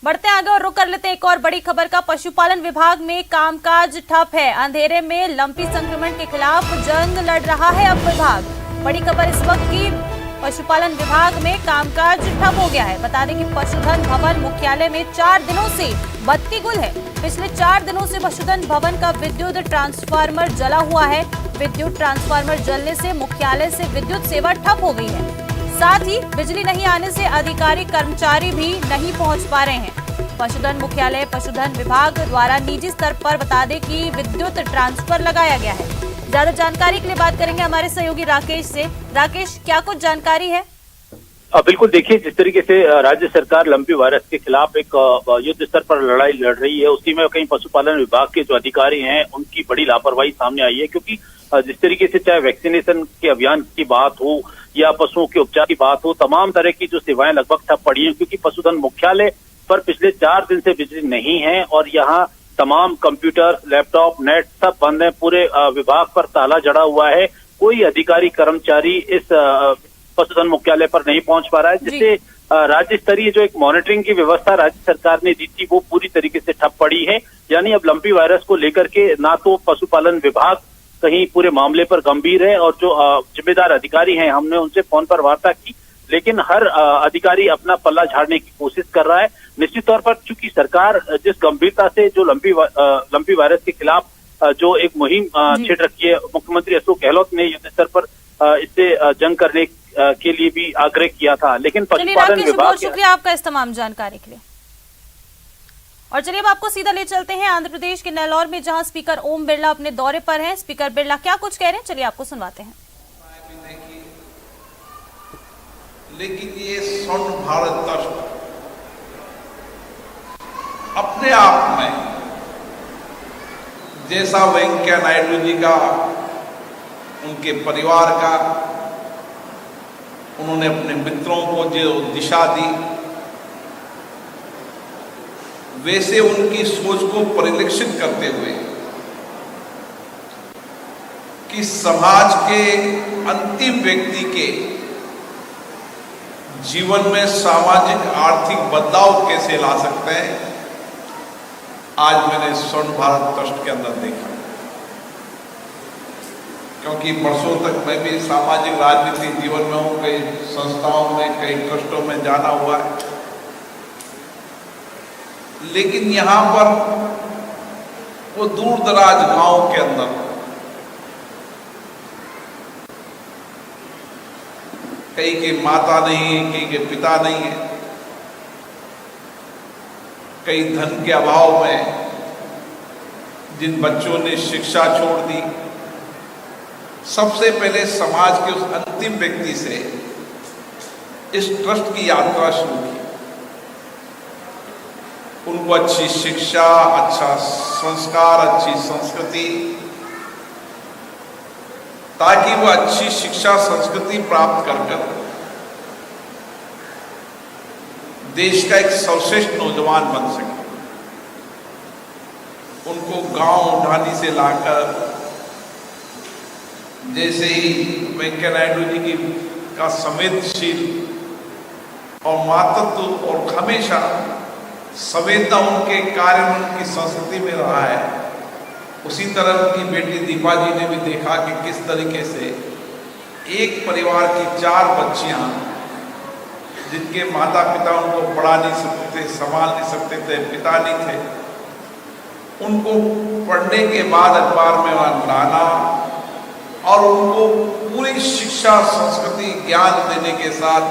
बढ़ते आगे और रुक कर लेते हैं एक और बड़ी खबर का। पशुपालन विभाग में कामकाज ठप है। अंधेरे में लंपी संक्रमण के खिलाफ जंग लड़ रहा है अब विभाग। बड़ी खबर इस वक्त की, पशुपालन विभाग में कामकाज ठप हो गया है। बता दें कि पशुधन भवन मुख्यालय में 4 दिनों से बत्ती गुल है। पिछले 4 दिनों से पशुधन भवन का विद्युत ट्रांसफार्मर जला हुआ है। विद्युत ट्रांसफार्मर जलने से मुख्यालय से विद्युत सेवा ठप हो गई है। साथ ही बिजली नहीं आने से अधिकारी कर्मचारी भी नहीं पहुंच पा रहे हैं। पशुधन मुख्यालय पशुधन विभाग द्वारा निजी स्तर पर बता दें कि विद्युत ट्रांसफर लगाया गया है। ज्यादा जानकारी के लिए बात करेंगे हमारे सहयोगी राकेश से। राकेश, क्या कुछ जानकारी है? बिल्कुल, देखिए, जिस तरीके से राज्य सरकार लंपी वायरस के खिलाफ एक युद्ध स्तर पर लड़ाई लड़ रही है, उसी में कहीं पशुपालन विभाग के जो अधिकारी हैं उनकी बड़ी लापरवाही सामने आई है। क्योंकि जिस तरीके से चाहे वैक्सीनेशन के अभियान की बात हो या पशुओं के उपचार की बात हो, तमाम तरह की जो सेवाएं लगभग ठप पड़ी हैं। क्योंकि पशुधन मुख्यालय पर पिछले 4 दिन से बिजली नहीं है और यहाँ तमाम कंप्यूटर, लैपटॉप, नेट सब बंद है। पूरे विभाग पर ताला जड़ा हुआ है। कोई अधिकारी कर्मचारी इस पशुधन मुख्यालय पर नहीं पहुंच पा रहा है, जिससे राज्य स्तरीय जो एक मॉनिटरिंग की व्यवस्था राज्य सरकार ने दी थी वो पूरी तरीके से ठप पड़ी है। यानी अब लंपी वायरस को लेकर के ना तो पशुपालन विभाग कहीं पूरे मामले पर गंभीर है और जो जिम्मेदार अधिकारी हैं, हमने उनसे फोन पर वार्ता की, लेकिन हर अधिकारी अपना पल्ला झाड़ने की कोशिश कर रहा है। निश्चित तौर पर चूंकि सरकार जिस गंभीरता से जो लंपी वायरस के खिलाफ जो एक मुहिम छेड़ रखी है, मुख्यमंत्री अशोक गहलोत ने युद्ध स्तर पर इससे जंग करने के लिए भी आग्रह किया था, लेकिन पशुपालन विभाग। बहुत शुक्रिया आपका इस तमाम जानकारी के लिए। और चलिए अब आपको सीधा ले चलते हैं आंध्र प्रदेश के नेल्लौर में, जहां स्पीकर ओम बिरला अपने दौरे पर हैं। स्पीकर बिरला क्या कुछ कह रहे हैं, चलिए आपको सुनवाते हैं। लेकिन ये स्वर्ण भारत ट्रस्ट अपने आप में, जैसा वेंकैया नायडू जी का, उनके परिवार का, उन्होंने अपने मित्रों को जो दिशा दी, वैसे उनकी सोच को परिलक्षित करते हुए कि समाज के अंतिम व्यक्ति के जीवन में सामाजिक आर्थिक बदलाव कैसे ला सकते हैं, आज मैंने स्वर्ण भारत ट्रस्ट के अंदर देखा। क्योंकि वर्षों तक मैं भी सामाजिक राजनीतिक जीवन में हूँ, कई संस्थाओं में, कई ट्रस्टों में जाना हुआ है, लेकिन यहाँ पर वो दूर दराज गांव के अंदर कई के माता नहीं है, कई के पिता नहीं है, कई धन के अभाव में जिन बच्चों ने शिक्षा छोड़ दी, सबसे पहले समाज के उस अंतिम व्यक्ति से इस ट्रस्ट की यात्रा शुरू की। उनको अच्छी शिक्षा, अच्छा संस्कार, अच्छी संस्कृति, ताकि वो अच्छी शिक्षा संस्कृति प्राप्त कर देश का एक सर्वश्रेष्ठ नौजवान बन सके। उनको गांव ढानी से लाकर, जैसे ही वेंकैया नायडू जी की का संवेदनशील और मातृत्व और हमेशा संवेदना उनके कार्य में, उनकी संस्कृति में रहा है, उसी तरह उनकी बेटी दीपा जी ने भी देखा कि किस तरीके से एक परिवार की 4 बच्चियां, जिनके माता पिता उनको पढ़ा नहीं सकते थे, संभाल नहीं सकते थे, पिता नहीं थे, उनको पढ़ने के बाद अखबार में वहाँ लाना और उनको पूरी शिक्षा, संस्कृति, ज्ञान देने के साथ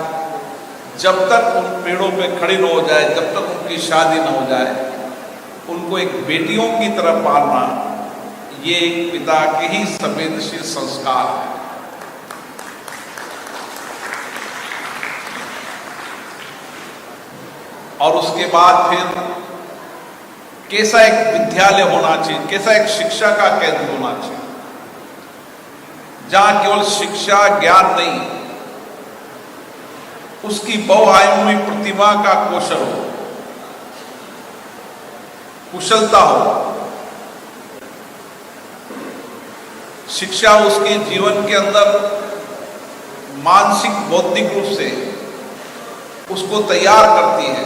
जब तक उन पेड़ों पे खड़ी न हो जाए, जब तक उनकी शादी न हो जाए, उनको एक बेटियों की तरह पालना, ये एक पिता के ही संवेदनशील संस्कार है। और उसके बाद फिर कैसा एक विद्यालय होना चाहिए, कैसा एक शिक्षा का केंद्र होना चाहिए, जहां केवल शिक्षा, ज्ञान नहीं, उसकी बहुआयामी प्रतिभा का कौशल हो, कुशलता हो। शिक्षा उसके जीवन के अंदर मानसिक, बौद्धिक रूप से उसको तैयार करती है।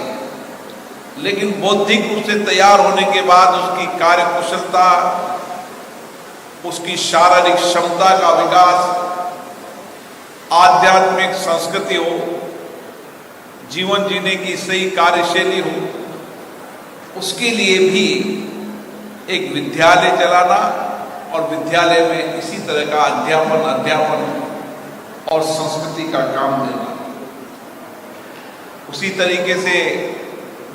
लेकिन बौद्धिक रूप से तैयार होने के बाद उसकी कार्य कुशलता, उसकी शारीरिक क्षमता का विकास, आध्यात्मिक संस्कृति हो, जीवन जीने की सही कार्यशैली हो, उसके लिए भी एक विद्यालय चलाना और विद्यालय में इसी तरह का अध्यापन और संस्कृति का काम देना। उसी तरीके से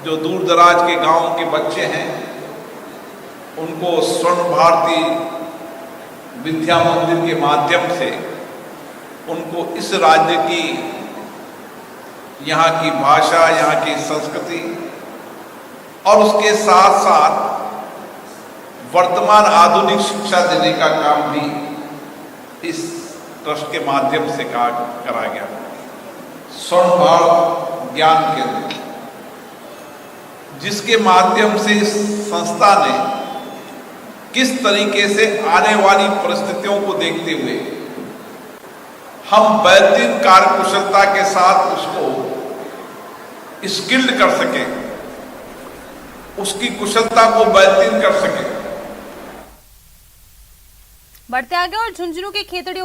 जो दूर दराज के गांव के बच्चे हैं उनको स्वर्ण भारती विद्या मंदिर के माध्यम से उनको इस राज्य की, यहाँ की भाषा, यहाँ की संस्कृति और उसके साथ साथ वर्तमान आधुनिक शिक्षा देने का काम भी इस ट्रस्ट के माध्यम से करा गया। स्वर्ण भारत ज्ञान केंद्र, जिसके माध्यम से इस संस्था ने किस तरीके से आने वाली परिस्थितियों को देखते हुए हम बेहतरीन कार्य कुशलता के साथ उसको स्किल्ड कर सके, उसकी कुशलता को बेहतरीन कर सके। बढ़ते आगे और झुंझुनू के खेतड़ी